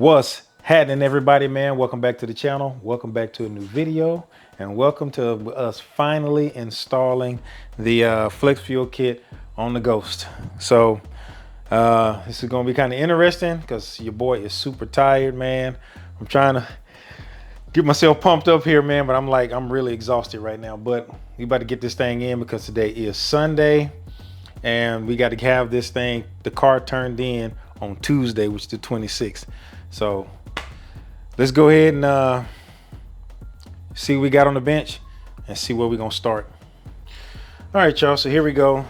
What's happening, everybody, man? Welcome back to the channel. Welcome back to a new video, and welcome to us finally installing the flex fuel kit on the Ghost. So this is going to be kind of interesting because your boy is super tired, man. I'm trying to get myself pumped up here, man, but I'm really exhausted right now. But we about to get this thing in because today is Sunday, and we got to have this thing, the car, turned in on Tuesday, which is the 26th. So let's go ahead and see what we got on the bench and see where we're gonna start. All right, y'all, so here we go.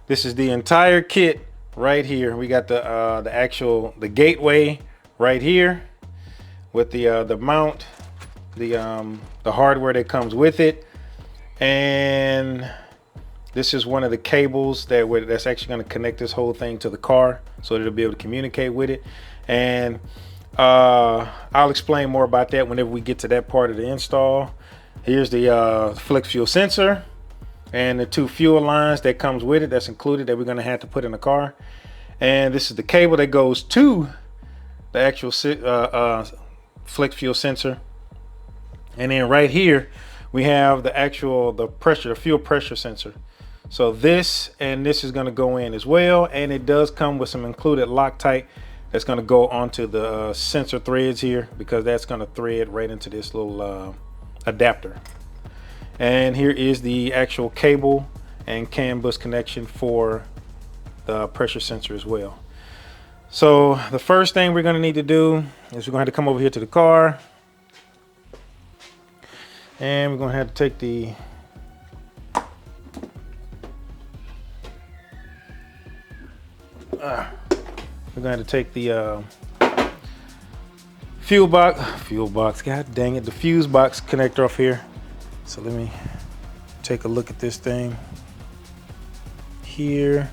This is the entire kit right here. We got the gateway right here with the mount, the hardware that comes with it, and this is one of the cables that's actually going to connect this whole thing to the car so that it'll be able to communicate with it. And I'll explain more about that whenever we get to that part of the install. Here's the flex fuel sensor and the two fuel lines that comes with it, that's included, that we're going to have to put in the car. And this is the cable that goes to the actual flex fuel sensor. And then right here we have the fuel pressure sensor. So this is going to go in as well, and it does come with some included Loctite that's going to go onto the sensor threads here, because that's going to thread right into this little adapter. And here is the actual cable and CAN bus connection for the pressure sensor as well. So the first thing we're going to need to do is we're going to have to come over here to the car, and we're going to have to take the we're going to take the fuel box, god dang it, the fuse box connector off here. So let me take a look at this thing here.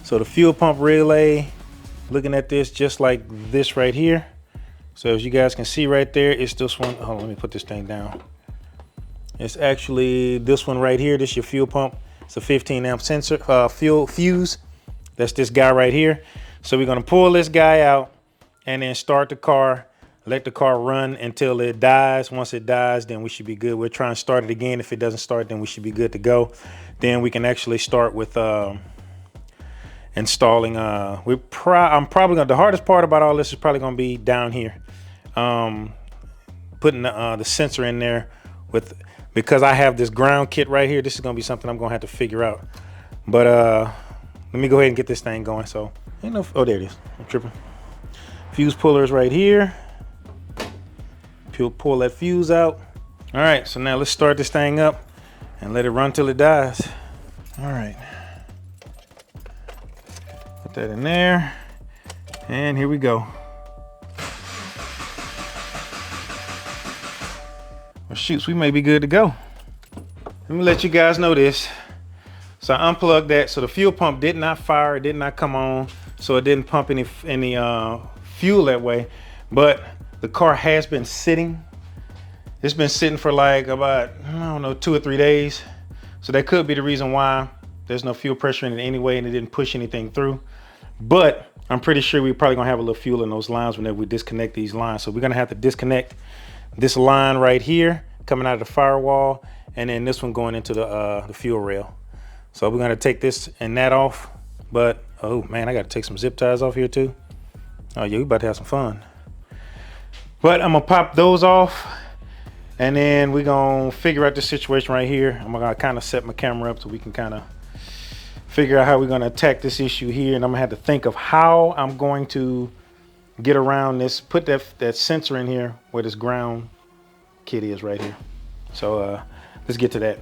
So the fuel pump relay, looking at this just like this right here. So as you guys can see right there, it's this one. Hold on, let me put this thing down. It's actually this one right here. This is your fuel pump. It's a 15 amp sensor, fuel fuse. That's this guy right here. So we're gonna pull this guy out and then start the car, let the car run until it dies. Once it dies, then we should be good. We'll try and start it again. If it doesn't start, then we should be good to go. Then we can actually start with installing. The hardest part about all this is probably gonna be down here. Putting the sensor in there because I have this ground kit right here. This is gonna be something I'm gonna have to figure out. But let me go ahead and get this thing going. So, oh, there it is. I'm tripping. Fuse puller is right here. Pull that fuse out. All right, so now let's start this thing up and let it run till it dies. All right. Put that in there. And here we go. Well, shoots, we may be good to go. Let me let you guys know this. So I unplugged that, so the fuel pump did not fire, it did not come on, so it didn't pump any fuel that way. But the car has been sitting. It's been sitting for like about, I don't know, 2 or 3 days. So that could be the reason why there's no fuel pressure in it anyway, and it didn't push anything through. But I'm pretty sure we're probably gonna have a little fuel in those lines whenever we disconnect these lines. So we're gonna have to disconnect this line right here coming out of the firewall, and then this one going into the fuel rail. So we're gonna take this and that off, but oh man, I gotta take some zip ties off here too. Oh yeah, we about to have some fun. But I'm gonna pop those off, and then we're gonna figure out the situation right here. I'm gonna kind of set my camera up so we can kind of figure out how we're gonna attack this issue here, and I'm gonna have to think of how I'm going to get around this, put that sensor in here where this ground kit is right here. So let's get to that.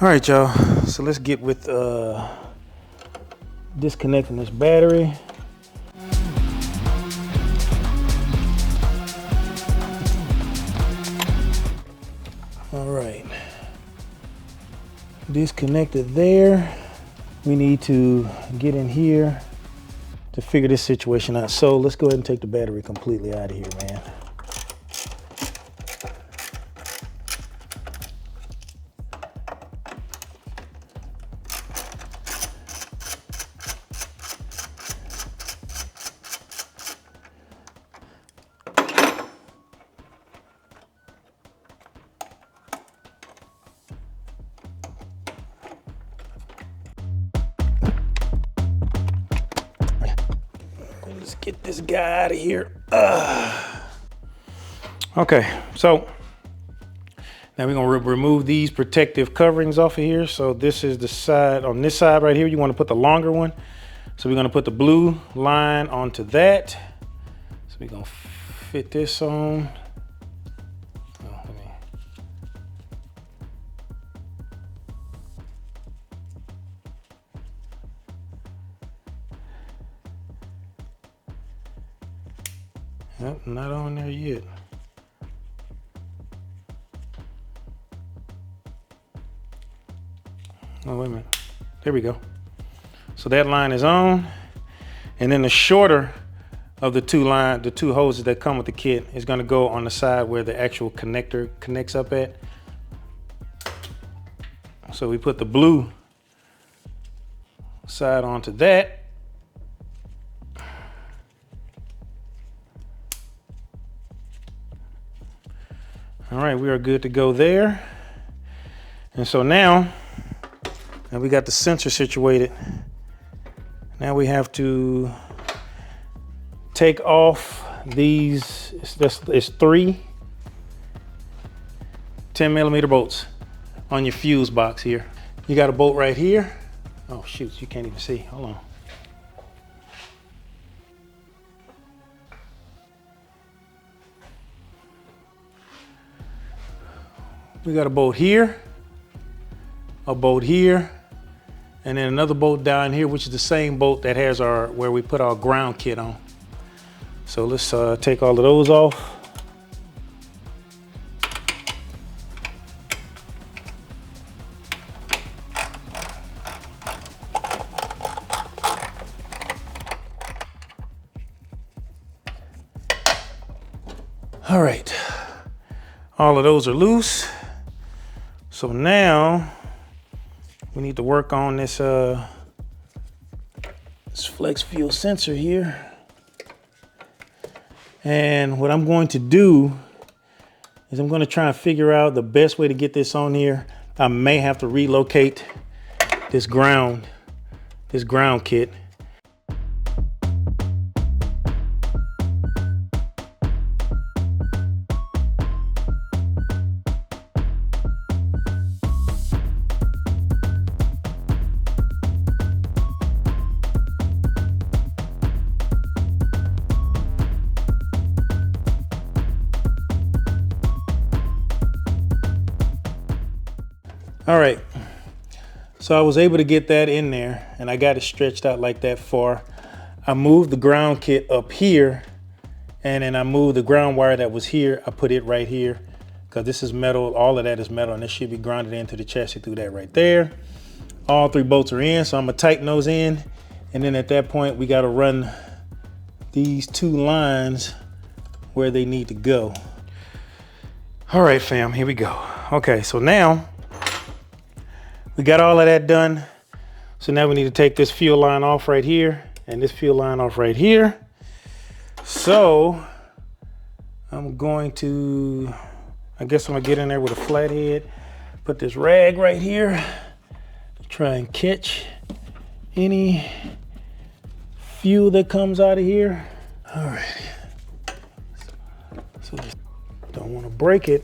All right, y'all, so let's get with disconnecting this battery. All right, disconnected there. We need to get in here to figure this situation out. So let's go ahead and take the battery completely out of here, man. get this guy out of here. Okay, so now we're gonna remove these protective coverings off of here. So this is the side, on this side right here, you wanna put the longer one. So we're gonna put the blue line onto that. So we're gonna fit this on. Nope, not on there yet. Oh, wait a minute. There we go. So that line is on. And then the shorter of the two hoses that come with the kit is gonna go on the side where the actual connector connects up at. So we put the blue side onto that. All right, we are good to go there. And so now we got the sensor situated. Now we have to take off these, it's 3 10mm bolts on your fuse box here. You got a bolt right here. Oh shoot, you can't even see, hold on. We got a bolt here, a bolt here, and then another bolt down here, which is the same bolt that has where we put our ground kit on. So let's take all of those off. All right, all of those are loose. So now we need to work on this flex fuel sensor here. And what I'm going to do is I'm going to try and figure out the best way to get this on here. I may have to relocate this ground kit. All right, so I was able to get that in there and I got it stretched out like that far. I moved the ground kit up here and then I moved the ground wire that was here. I put it right here because this is metal, all of that is metal and it should be grounded into the chassis through that right there. All 3 bolts are in, so I'm gonna tighten those in. And then at that point, we gotta run these 2 lines where they need to go. All right, fam, here we go. Okay, so now, we got all of that done. So now we need to take this fuel line off right here and this fuel line off right here. So I'm going to, I guess I'm gonna get in there with a flathead, put this rag right here, try and catch any fuel that comes out of here. All right. So just don't want to break it.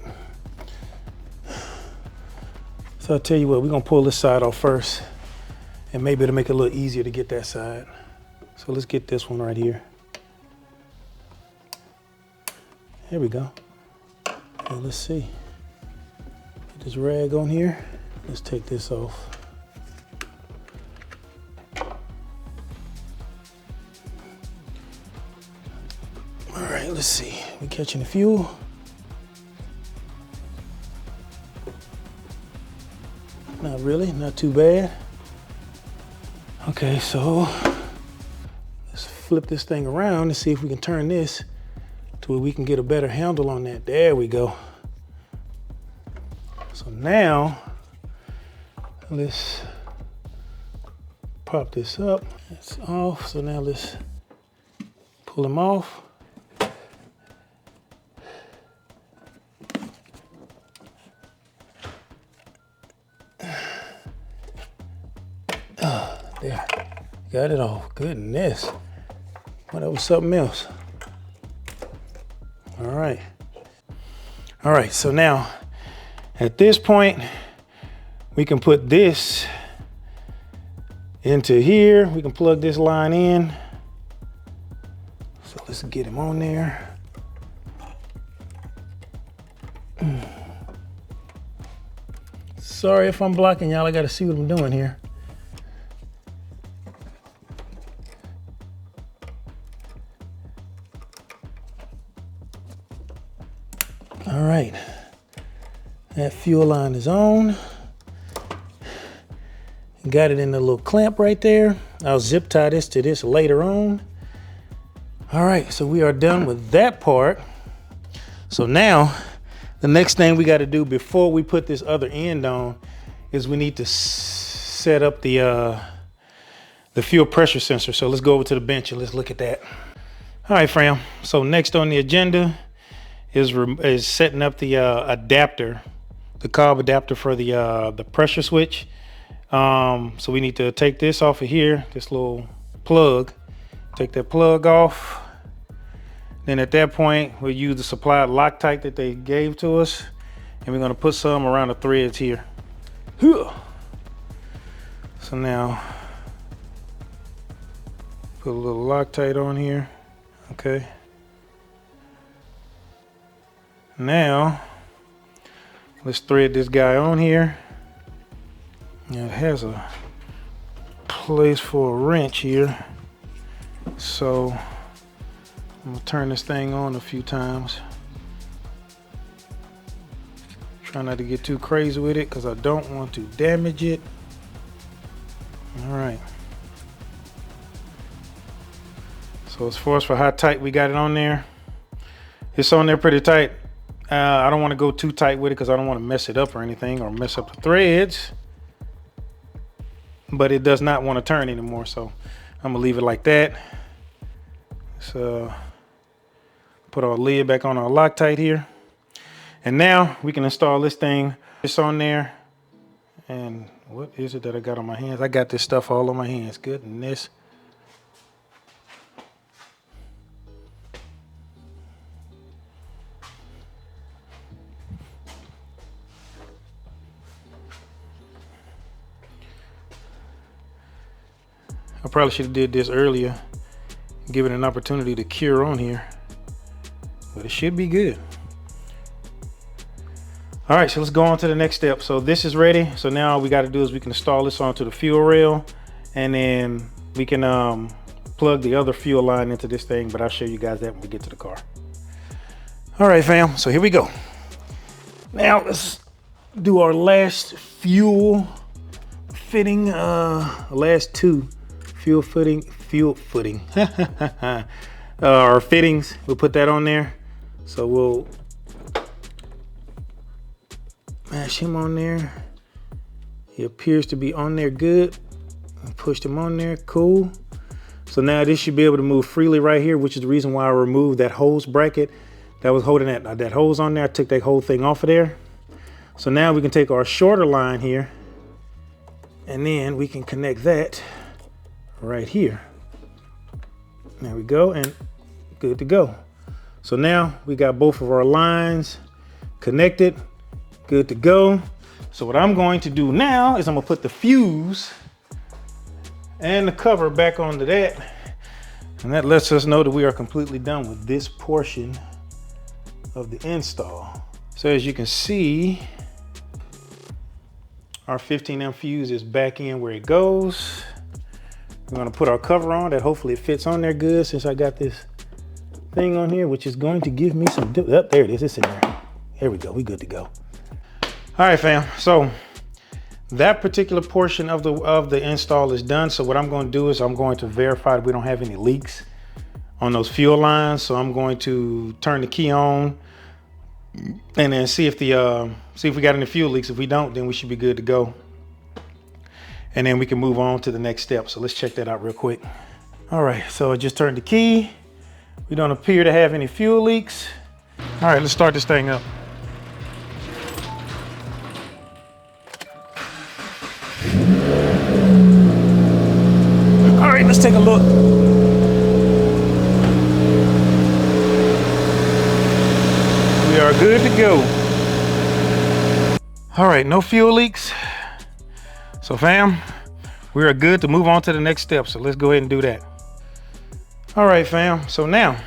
So I'll tell you what, we're gonna pull this side off first and maybe it'll make it a little easier to get that side. So let's get this one right here. There we go. And let's see. Get this rag on here. Let's take this off. All right, let's see. We catching the fuel. Not really, not too bad. Okay, so let's flip this thing around and see if we can turn this to where we can get a better handle on that. There we go. So now, let's pop this up. It's off, so now let's pull them off. There, got it off. Goodness. Well, that was something else. All right. All right, so now at this point, we can put this into here. We can plug this line in. So let's get him on there. Sorry if I'm blocking y'all, I gotta see what I'm doing here. All right, that fuel line is on. Got it in the little clamp right there. I'll zip tie this to this later on. All right, so we are done with that part. So now, the next thing we gotta do before we put this other end on is we need to set up the fuel pressure sensor. So let's go over to the bench and let's look at that. All right, fam, so next on the agenda is setting up the adapter, the Cobb adapter for the pressure switch. So we need to take this off of here, this little plug, take that plug off. Then at that point, we'll use the supplied Loctite that they gave to us, and we're gonna put some around the threads here. So now, put a little Loctite on here, okay. Now, let's thread this guy on here. Now it has a place for a wrench here. So I'm gonna turn this thing on a few times. Try not to get too crazy with it because I don't want to damage it. All right. So as far as for how tight we got it on there, it's on there pretty tight. I don't want to go too tight with it because I don't want to mess it up or anything or mess up the threads. But it does not want to turn anymore, so I'm gonna leave it like that. So put our lid back on our Loctite here. And now we can install this thing. It's on there. And what is it that I got on my hands? I got this stuff all on my hands. Goodness. I probably should have did this earlier, give it an opportunity to cure on here, but it should be good. All right, so let's go on to the next step. So this is ready. So now all we got to do is we can install this onto the fuel rail, and then we can plug the other fuel line into this thing, but I'll show you guys that when we get to the car. All right, fam, so here we go. Now let's do our last fuel fitting, last two. Fuel footing, our fittings, we'll put that on there. So we'll mash him on there. He appears to be on there good. I pushed him on there, cool. So now this should be able to move freely right here, which is the reason why I removed that hose bracket that was holding that hose on there. I took that whole thing off of there. So now we can take our shorter line here, and then we can connect that right here. There we go, and good to go. So now we got both of our lines connected, good to go. So what I'm going to do now is I'm gonna put the fuse and the cover back onto that, and that lets us know that we are completely done with this portion of the install. So as you can see, our 15 amp fuse is back in where it goes. We're gonna put our cover on that. Hopefully it fits on there good, since I got this thing on here, which is going to give me some, there it is, it's in there. There we go, we good to go. All right, fam, so that particular portion of the install is done. So what I'm gonna do is I'm going to verify that we don't have any leaks on those fuel lines. So I'm going to turn the key on and then see if we got any fuel leaks. If we don't, then we should be good to go. And then we can move on to the next step. So let's check that out real quick. All right, so I just turned the key. We don't appear to have any fuel leaks. All right, let's start this thing up. All right, let's take a look. are good to go. All right, no fuel leaks. So fam, we are good to move on to the next step. So let's go ahead and do that. All right, fam. So now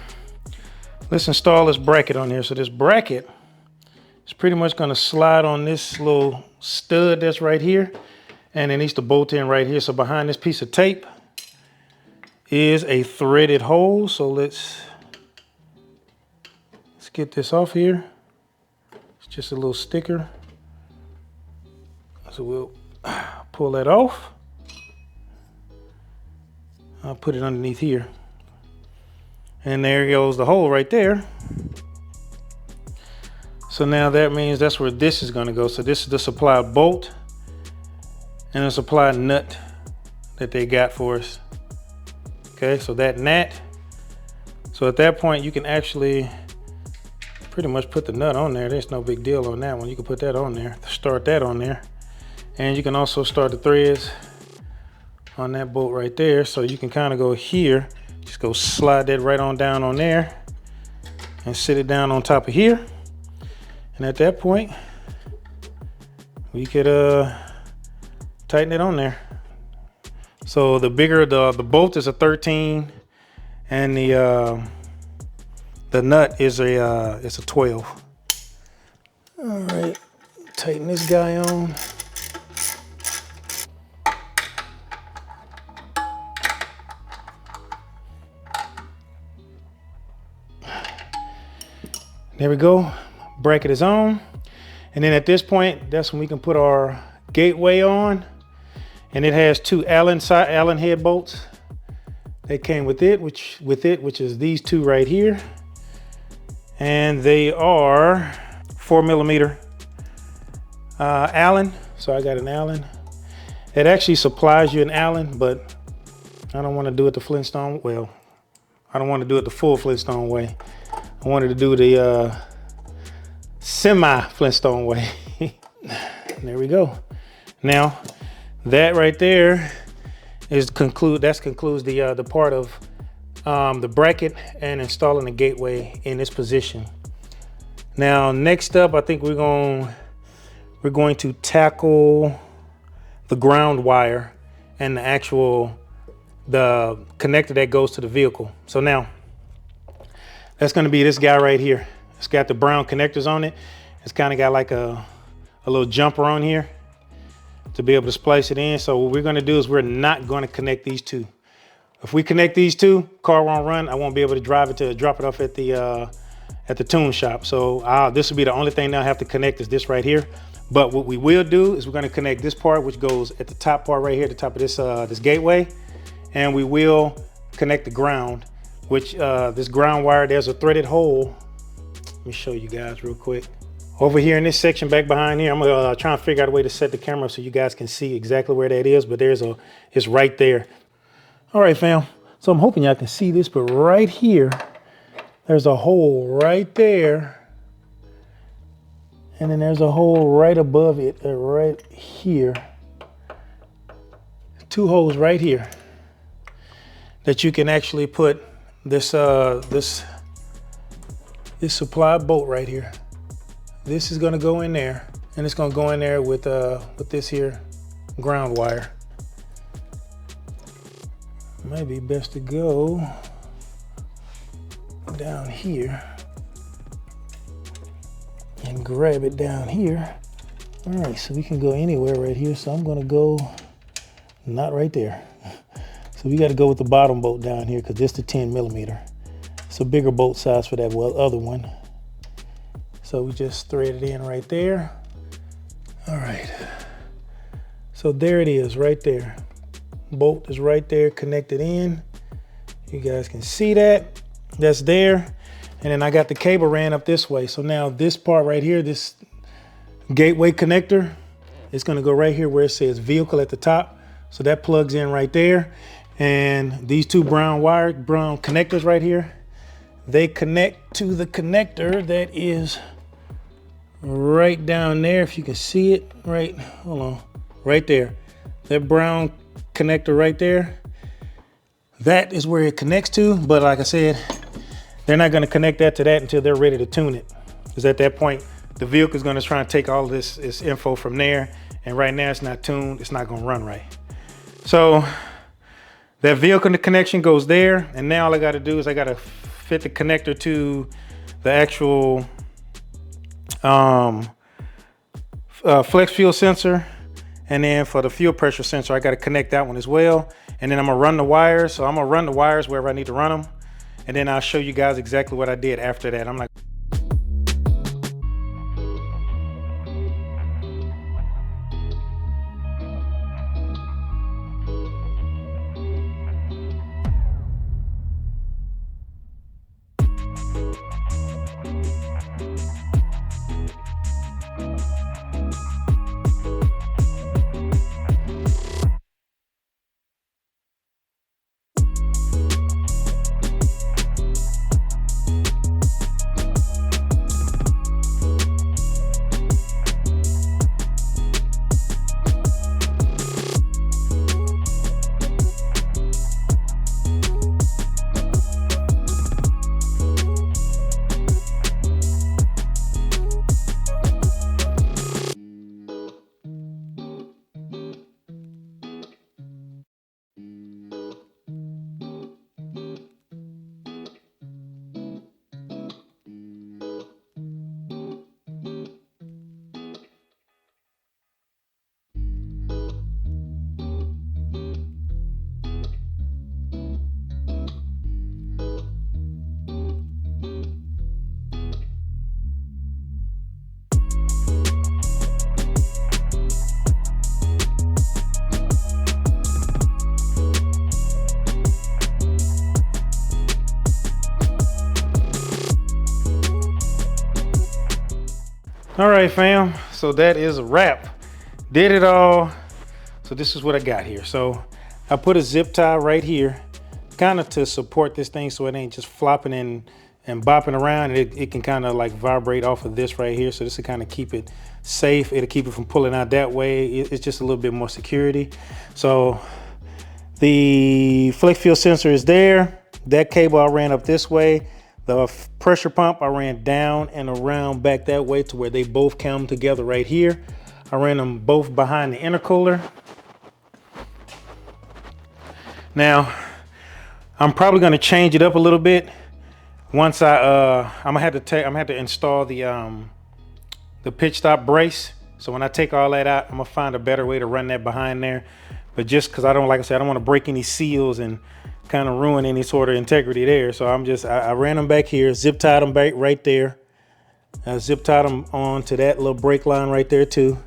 let's install this bracket on here. So this bracket is pretty much going to slide on this little stud that's right here, and it needs to bolt in right here. So behind this piece of tape is a threaded hole. So let's get this off here. It's just a little sticker. So we'll pull that off. I'll put it underneath here. And there goes the hole right there. So now that means that's where this is gonna go. So this is the supply bolt and the supply nut that they got for us. Okay, so that nut. So at that point you can actually pretty much put the nut on there. There's no big deal on that one. You can put that on there, start that on there. And you can also start the threads on that bolt right there. So you can kind of go here, just go slide that right on down on there and sit it down on top of here. And at that point, we could tighten it on there. So the bigger the bolt is a 13 and the nut is it's a 12. All right, tighten this guy on. There we go, bracket is on. And then at this point, that's when we can put our gateway on. And it has two Allen head bolts that came with it, which is these two right here. And they are 4mm Allen. So I got an Allen. It actually supplies you an Allen, but I don't want to do it the Flintstone. Well, I don't want to do it the full Flintstone way. I wanted to do the semi-Flintstone way. There we go. Now, that right there concludes the part of the bracket and installing the gateway in this position. Now, next up, I think we're going to tackle the ground wire and the connector that goes to the vehicle. So now, that's going to be this guy right here. It's got the brown connectors on it. It's kind of got like a little jumper on here to be able to splice it in. So what we're going to do is we're not going to connect these two. If we connect these two, car won't run. I won't be able to drop it off at the tune shop. So this will be the only thing that I have to connect is this right here. But what we will do is we're going to connect this part, which goes at the top part right here, at the top of this gateway, and we will connect the ground. Which this ground wire, there's a threaded hole. Let me show you guys real quick. Over here in this section back behind here, I'm gonna try and figure out a way to set the camera so you guys can see exactly where that is, but it's right there. All right, fam. So I'm hoping y'all can see this, but right here, there's a hole right there. And then there's a hole right above it, right here. Two holes right here that you can actually put this supply bolt right here. This is gonna go in there, and it's gonna go in there with this here ground wire. Might be best to go down here and grab it down here. All right, so we can go anywhere right here. So I'm gonna go not right there. So we got to go with the bottom bolt down here because this is the 10mm. It's a bigger bolt size for that other one. So we just thread it in right there. All right. So there it is right there. Bolt is right there connected in. You guys can see that. That's there. And then I got the cable ran up this way. So now this part right here, this gateway connector, is going to go right here where it says vehicle at the top. So that plugs in right there. And these two brown connectors right here, they connect to the connector that is right down there. If you can see it, right, hold on, right there. That brown connector right there, that is where it connects to. But like I said, they're not going to connect that to that until they're ready to tune it. because at that point, the vehicle is going to try and take all this info from there. And right now it's not tuned. It's not going to run right. So that vehicle connection goes there. And now all I got to do is I got to fit the connector to the actual flex fuel sensor. And then for the fuel pressure sensor, I got to connect that one as well. And then I'm gonna run the wires. So I'm gonna run the wires wherever I need to run them. And then I'll show you guys exactly what I did after that. I'm not. All right, fam. So that is a wrap. Did it all. So this is what I got here. So I put a zip tie right here, kind of to support this thing so it ain't just flopping and bopping around. It can kind of like vibrate off of this right here. So this will kind of keep it safe. It'll keep it from pulling out that way. It's just a little bit more security. So the flex fuel sensor is there. That cable I ran up this way. The pressure pump I ran down and around back that way to where they both come together right here. I ran them both behind the intercooler. Now, I'm probably gonna change it up a little bit. Once I'm gonna have to install the pitch stop brace. So when I take all that out, I'm gonna find a better way to run that behind there. But just cause like I said, I don't wanna break any seals and kind of ruin any sort of integrity there. So I ran them back here, zip tied them back right there. I zip tied them on to that little brake line right there too.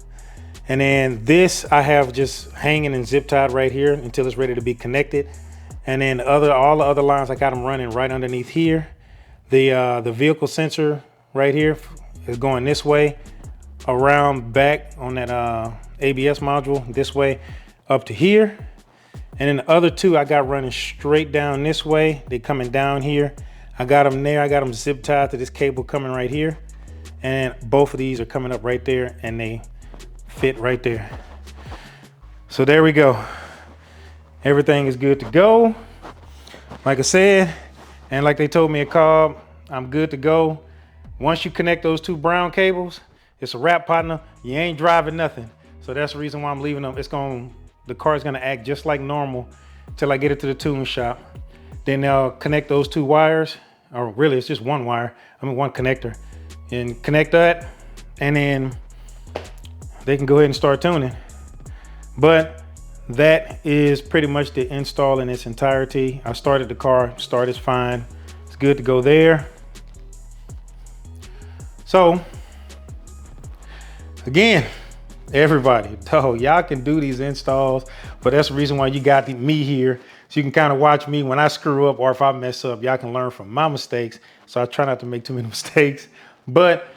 And then this I have just hanging and zip tied right here until it's ready to be connected. And then all the other lines, I got them running right underneath here. The vehicle sensor right here is going this way, around back on that ABS module, this way up to here. And then the other two I got running straight down this way. They coming down here. I got them there. I got them zip tied to this cable coming right here. And both of these are coming up right there and they fit right there. So there we go. Everything is good to go. Like I said, and like they told me at Cobb, I'm good to go. Once you connect those two brown cables, it's a wrap, partner. You ain't driving nothing. So that's the reason why I'm leaving them. The car is gonna act just like normal till I get it to the tune shop. Then they'll connect those two wires, or really it's just one wire, one connector, and connect that, and then they can go ahead and start tuning. But that is pretty much the install in its entirety. I started the car, start is fine. It's good to go there. So again, everybody, y'all can do these installs, but that's the reason why you got me here, so you can kind of watch me when I screw up, or if I mess up, y'all can learn from my mistakes. So I try not to make too many mistakes, but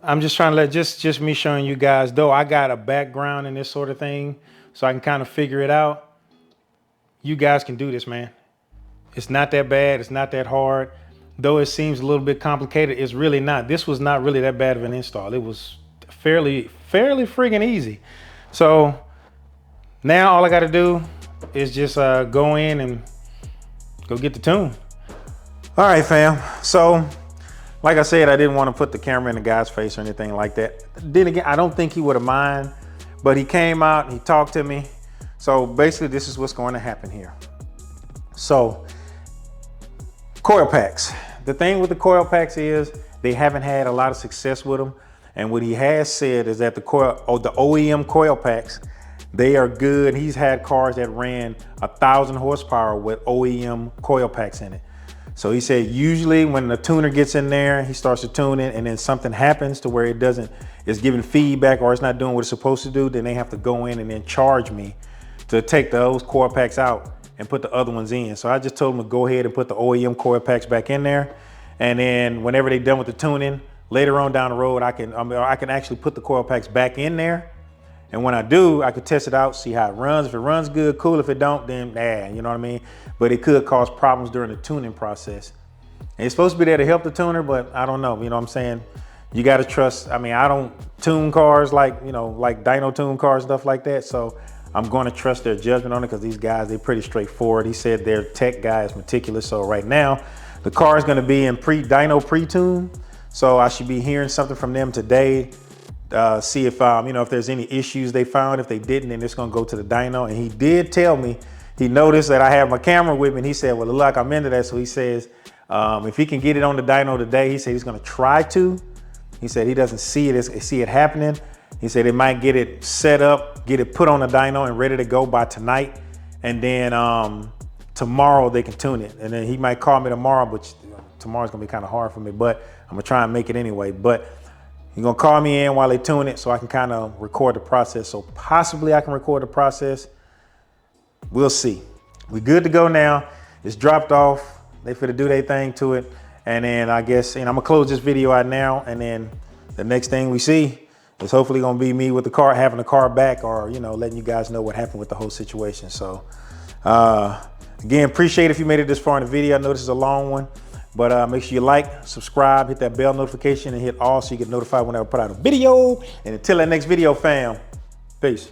I'm just trying to just me showing you guys, though I got a background in this sort of thing, so I can kind of figure it out. You guys can do this, man. It's not that bad. It's not that hard. Though it seems a little bit complicated, it's really not. This was not really that bad of an install. It was fairly friggin' easy. So now all I got to do is just go in and go get the tune. All right, fam. So Like I said, I didn't want to put the camera in the guy's face or anything like that. Then again, I don't think he would have mind, but he came out and he talked to me. So basically this is what's going to happen here. So coil packs. The thing with the coil packs is they haven't had a lot of success with them. And what he has said is that the OEM coil packs, they are good. He's had cars that ran 1,000 horsepower with OEM coil packs in it. So he said usually when the tuner gets in there, he starts to tune it, and then something happens to where it's giving feedback or it's not doing what it's supposed to do, then they have to go in and then charge me to take those coil packs out and put the other ones in. So I just told him to go ahead and put the OEM coil packs back in there. And then whenever they're done with the tuning, later on down the road, I can actually put the coil packs back in there. And when I do, I could test it out, see how it runs. If it runs good, cool. If it don't, then you know what I mean? But it could cause problems during the tuning process. And it's supposed to be there to help the tuner, but I don't know, you know what I'm saying? You gotta trust, I mean, I don't tune cars like, you know, like dyno tune cars, stuff like that. So I'm gonna trust their judgment on it because these guys, they're pretty straightforward. He said their tech guy is meticulous. So right now, the car is gonna be in dyno pre-tune. So I should be hearing something from them today. See if you know, if there's any issues they found. If they didn't, then it's gonna go to the dyno. And he did tell me, he noticed that I have my camera with me, and he said, well, look, I'm into that. So he says, if he can get it on the dyno today, he said he's gonna try to. He said he doesn't see it happening. He said they might get it set up, get it put on the dyno and ready to go by tonight. And then tomorrow they can tune it. And then he might call me tomorrow, but tomorrow's gonna be kind of hard for me, but I'm gonna try and make it anyway. But he's gonna call me in while they tune it so I can kind of record the process. So possibly I can record the process. We'll see. We're good to go now. It's dropped off. They finna do their thing to it. And then I guess, and I'm gonna close this video out now. And then the next thing we see is hopefully gonna be me with the car, having the car back, or, you know, letting you guys know what happened with the whole situation. So again, appreciate if you made it this far in the video. I know this is a long one. But make sure you like, subscribe, hit that bell notification, and hit all so you get notified whenever I put out a video. And until that next video, fam, peace.